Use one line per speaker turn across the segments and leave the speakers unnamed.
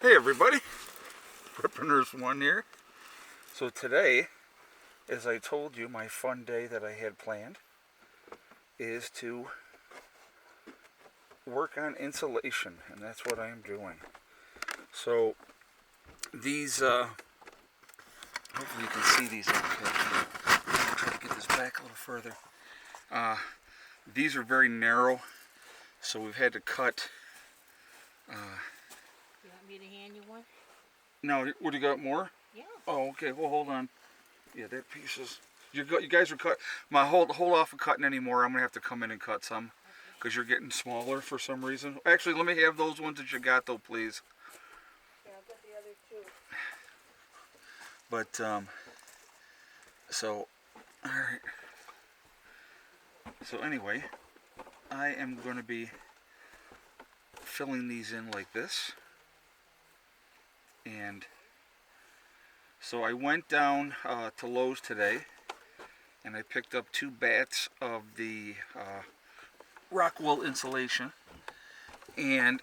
Hey everybody, Ripperners One here. So today, as I told you, my fun day that I had planned is to work on insulation, and that's what I am doing. So these, hopefully you can see these okay. I'll try to get this back a little further. These are very narrow, so we've had to cut.
You want me to hand you one?
No, what do you got more?
Yeah.
Oh, okay. Well, hold on. Yeah, that piece is. You guys are cut. Hold off of cutting anymore. I'm gonna have to come in and cut some, because you're getting smaller for some reason. Actually, let me have those ones that you got though, please.
Yeah, I'll get the other two.
But so, all right. So anyway, I am going to be filling these in like this, and so I went down to Lowe's today, and I picked up 2 bats of the rock wool insulation, and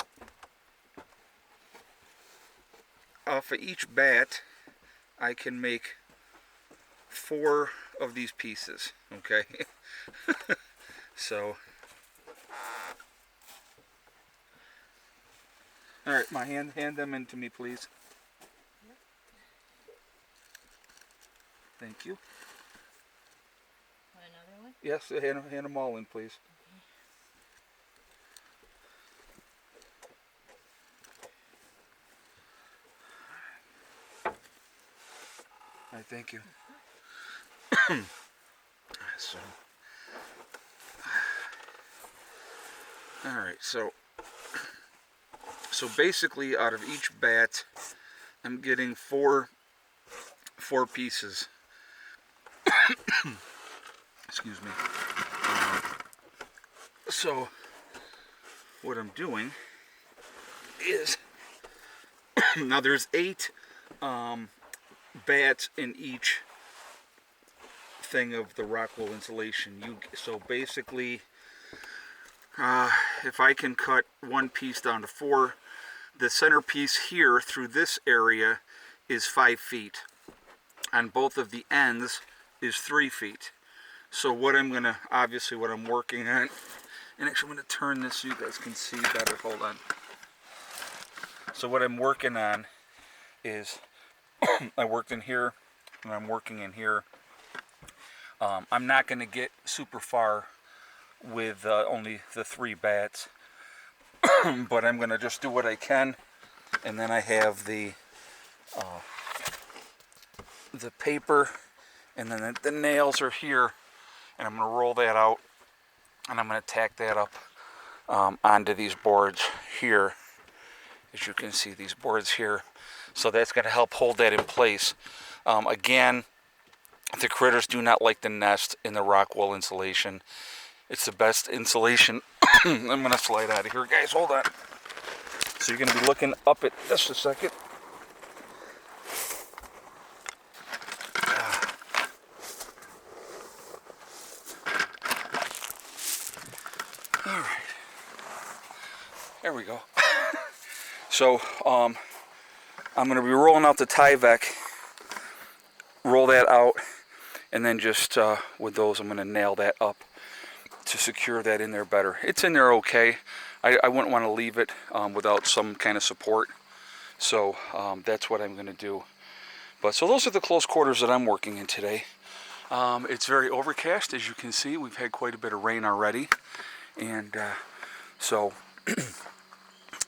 off of each bat I can make 4 of these pieces, okay? So alright, hand them in to me, please. Thank you.
Want another one?
Yes, hand them all in, please. All right, thank you. So, all right, so basically, out of each bat, I'm getting four pieces. Excuse me. So what I'm doing is now there's 8 bats in each thing of the rock wool insulation. So basically, if I can cut one piece down to 4, the center piece here through this area is 5 feet. On both of the ends is 3 feet. So what I'm gonna, obviously what I'm working on, and actually I'm gonna turn this so you guys can see better, hold on. So what I'm working on is, I worked in here, and I'm working in here. I'm not gonna get super far with only the 3 bats, but I'm gonna just do what I can, and then I have the paper, and then the nails are here, and I'm gonna roll that out, and I'm gonna tack that up onto these boards here. As you can see, these boards here, so that's gonna help hold that in place. Again, the critters do not like the nest in the rock wool insulation. It's the best insulation. I'm going to slide out of here, guys. Hold on. So you're going to be looking up at just a second. All right. There we go. So I'm going to be rolling out the Tyvek. Roll that out, and then just with those, I'm going to nail that up to secure that in there better. It's in there okay. I wouldn't want to leave it without some kind of support. So that's what I'm going to do. But so those are the close quarters that I'm working in today. It's very overcast, as you can see. We've had quite a bit of rain already, and so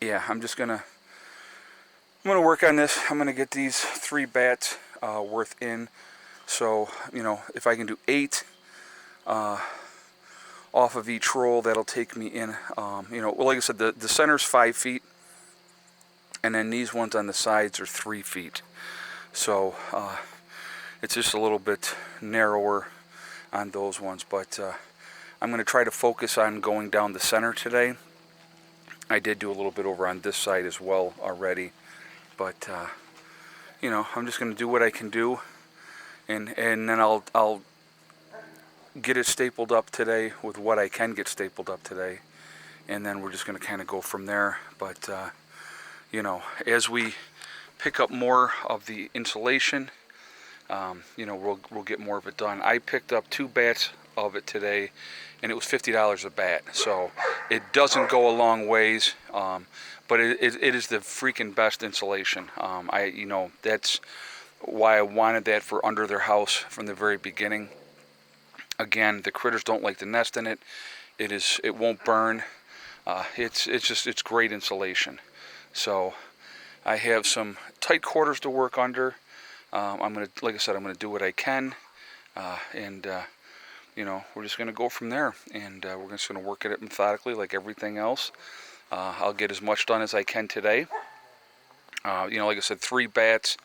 yeah, I'm gonna work on this. I'm gonna get these 3 bats worth in. So, you know, if I can do 8 off of each roll, that'll take me in, you know, well, like I said, the center's 5 feet, and then these ones on the sides are 3 feet. So, it's just a little bit narrower on those ones, but I'm going to try to focus on going down the center today. I did do a little bit over on this side as well already, but, you know, I'm just going to do what I can do, and then I'll get it stapled up today with what I can get stapled up today, and then we're just going to kind of go from there. But you know, as we pick up more of the insulation, you know, we'll get more of it done. I picked up 2 bats of it today, and it was $50 a bat. So it doesn't go a long ways, but it is the freaking best insulation. You know, that's why I wanted that for under their house from the very beginning. Again, the critters don't like to nest in it. It won't burn. It's great insulation. So I have some tight quarters to work under. Like I said, I'm gonna do what I can, and you know, we're just gonna go from there, and we're just gonna work at it methodically, like everything else. I'll get as much done as I can today. You know, like I said, 3 bats.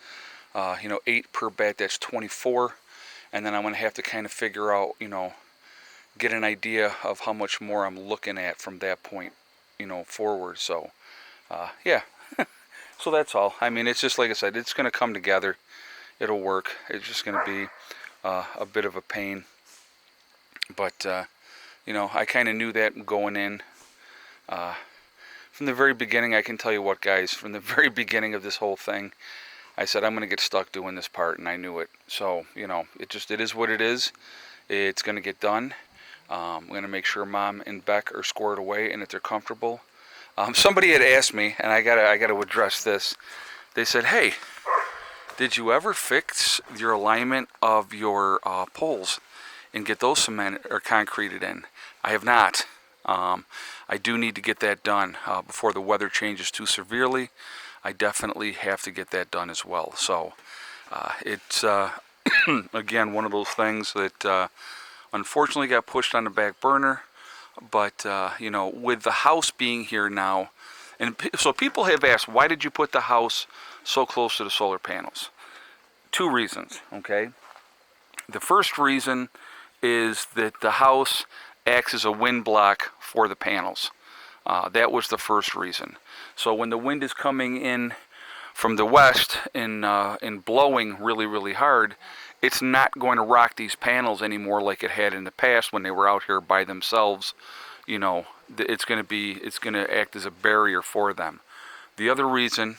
You know, 8 per bat. That's 24, and then I'm gonna have to kind of figure out, you know, get an idea of how much more I'm looking at from that point, you know, forward. So, yeah. So that's all. I mean, it's just like I said, it's gonna come together. It'll work. It's just going to be a bit of a pain. But, you know, I kind of knew that going in. From the very beginning, I can tell you what, guys, from the very beginning of this whole thing, I said, I'm going to get stuck doing this part, and I knew it. So, you know, it is what it is. It's going to get done. I'm going to make sure Mom and Beck are squared away and that they're comfortable. Somebody had asked me, and I gotta address this. They said, hey, did you ever fix your alignment of your poles and get those cement or concreted in? I have not. I do need to get that done before the weather changes too severely. I definitely have to get that done as well. So it's again one of those things that unfortunately got pushed on the back burner. But you know, with the house being here now, and so people have asked, why did you put the house so close to the solar panels? 2 reasons, okay? The first reason is that the house acts as a wind block for the panels. That was the first reason. So when the wind is coming in from the west and blowing really, really hard, it's not going to rock these panels anymore like it had in the past when they were out here by themselves. You know, it's going to act as a barrier for them. The other reason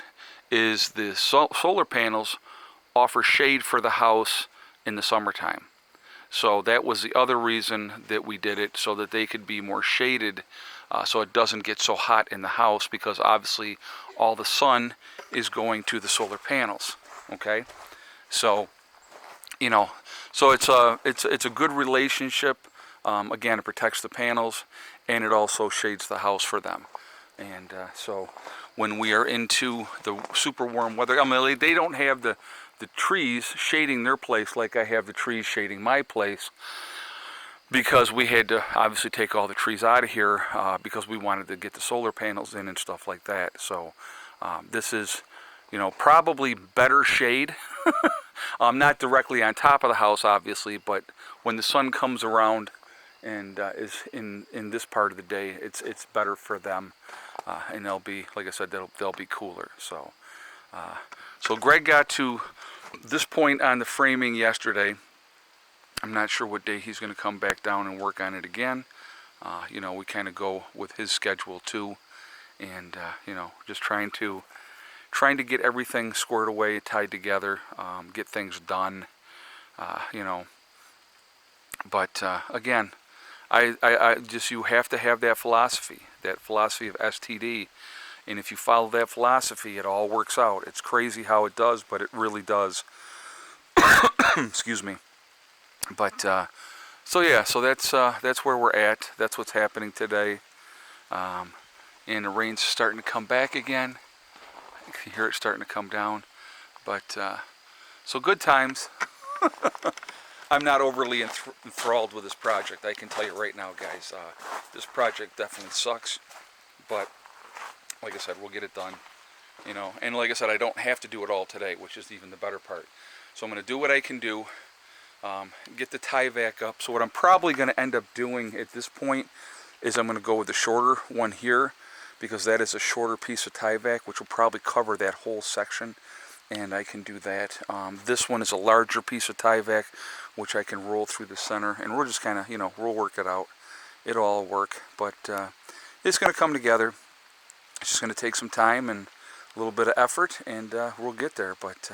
is the solar panels offer shade for the house in the summertime. So that was the other reason that we did it, so that they could be more shaded, so it doesn't get so hot in the house, because obviously all the sun is going to the solar panels. Okay, so you know, so it's a good relationship. Again, it protects the panels, and it also shades the house for them. And so when we are into the super warm weather, I mean, they don't have the trees shading their place like I have the trees shading my place, because we had to obviously take all the trees out of here because we wanted to get the solar panels in and stuff like that. So this is, you know, probably better shade. Not directly on top of the house, obviously, but when the sun comes around and is in this part of the day, it's better for them, and they'll be, like I said, they'll be cooler. So so Greg got to this point on the framing yesterday. I'm not sure what day he's going to come back down and work on it again. You know, we kind of go with his schedule too, and you know, just trying to get everything squared away, tied together, get things done. You know, but again, I just, you have to have that philosophy of STD. And if you follow that philosophy, it all works out. It's crazy how it does, but it really does. Excuse me. But so yeah, so that's where we're at. That's what's happening today. And the rain's starting to come back again. You can hear it starting to come down. But so good times. I'm not overly enthralled with this project. I can tell you right now, guys. This project definitely sucks. But like I said, we'll get it done, you know. And like I said, I don't have to do it all today, which is even the better part. So I'm going to do what I can do, get the tie vac up. So what I'm probably going to end up doing at this point is I'm going to go with the shorter one here, because that is a shorter piece of tie vac, which will probably cover that whole section, and I can do that. This one is a larger piece of tie vac, which I can roll through the center, and we're just kind of, you know, we'll work it out. It'll all work, but it's going to come together. It's just going to take some time, and little bit of effort, and we'll get there. But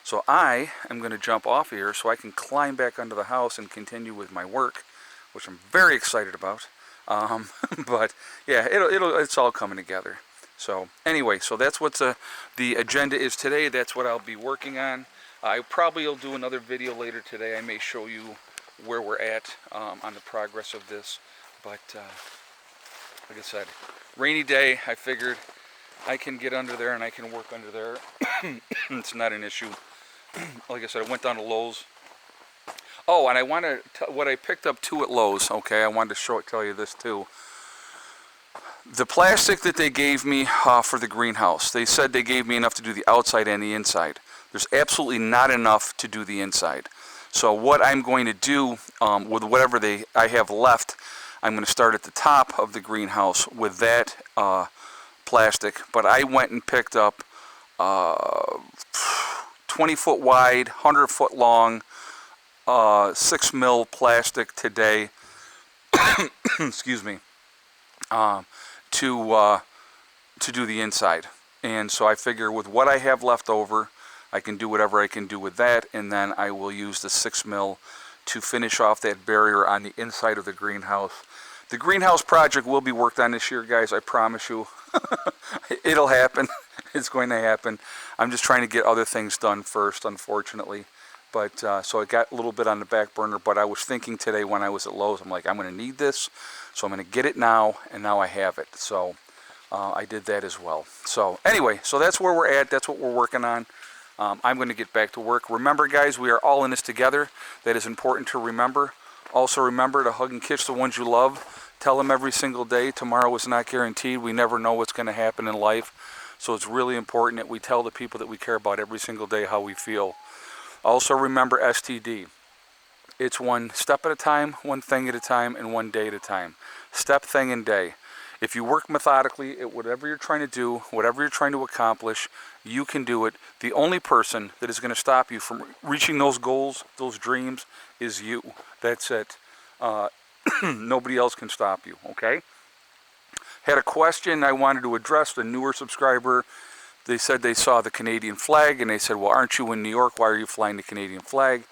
so I am going to jump off here so I can climb back under the house and continue with my work, which I'm very excited about. But yeah, it's all coming together. So anyway, so that's what the agenda is today. That's what I'll be working on. I probably will do another video later today. I may show you where we're at on the progress of this. But like I said, rainy day, I figured I can get under there and I can work under there. It's not an issue. Like I said, I went down to Lowe's. Oh, and I want to what I picked up too at Lowe's. Okay, I wanted to tell you this too. The plastic that they gave me for the greenhouse, they said they gave me enough to do the outside and the inside. There's absolutely not enough to do the inside. So what I'm going to do with whatever I have left, I'm going to start at the top of the greenhouse with that plastic. But I went and picked up 20 foot wide, 100 foot long, 6 mil plastic today. Excuse me. To do the inside. And so I figure with what I have left over, I can do whatever I can do with that, and then I will use the 6 mil to finish off that barrier on the inside of the greenhouse. The greenhouse project will be worked on this year, guys, I promise you. It'll happen. It's going to happen. I'm just trying to get other things done first, unfortunately. But so it got a little bit on the back burner, but I was thinking today when I was at Lowe's, I'm like, I'm going to need this, so I'm going to get it now, and now I have it. So I did that as well. So anyway, so that's where we're at. That's what we're working on. I'm going to get back to work. Remember, guys, we are all in this together. That is important to remember. Also remember to hug and kiss the ones you love. Tell them every single day. Tomorrow is not guaranteed. We never know what's going to happen in life. So it's really important that we tell the people that we care about every single day how we feel. Also remember STD. It's one step at a time, one thing at a time, and one day at a time. Step, thing, and day. If you work methodically at whatever you're trying to do, whatever you're trying to accomplish, you can do it. The only person that is going to stop you from reaching those goals, those dreams, is you. That's it. Nobody else can stop you, okay? Had a question I wanted to address, the newer subscriber. They said they saw the Canadian flag, and they said, well, aren't you in New York? Why are you flying the Canadian flag?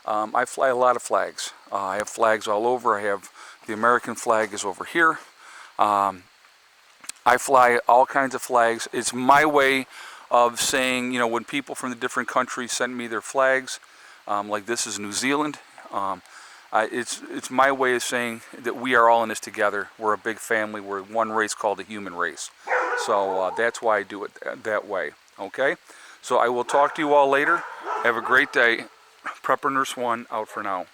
I fly a lot of flags. I have flags all over. I have the American flag is over here. I fly all kinds of flags. It's my way of saying, you know, when people from the different countries send me their flags, like this is New Zealand, it's my way of saying that we are all in this together. We're a big family. We're one race called the human race. So that's why I do it that way. Okay? So I will talk to you all later. Have a great day. Prepper Nurse 1 out for now.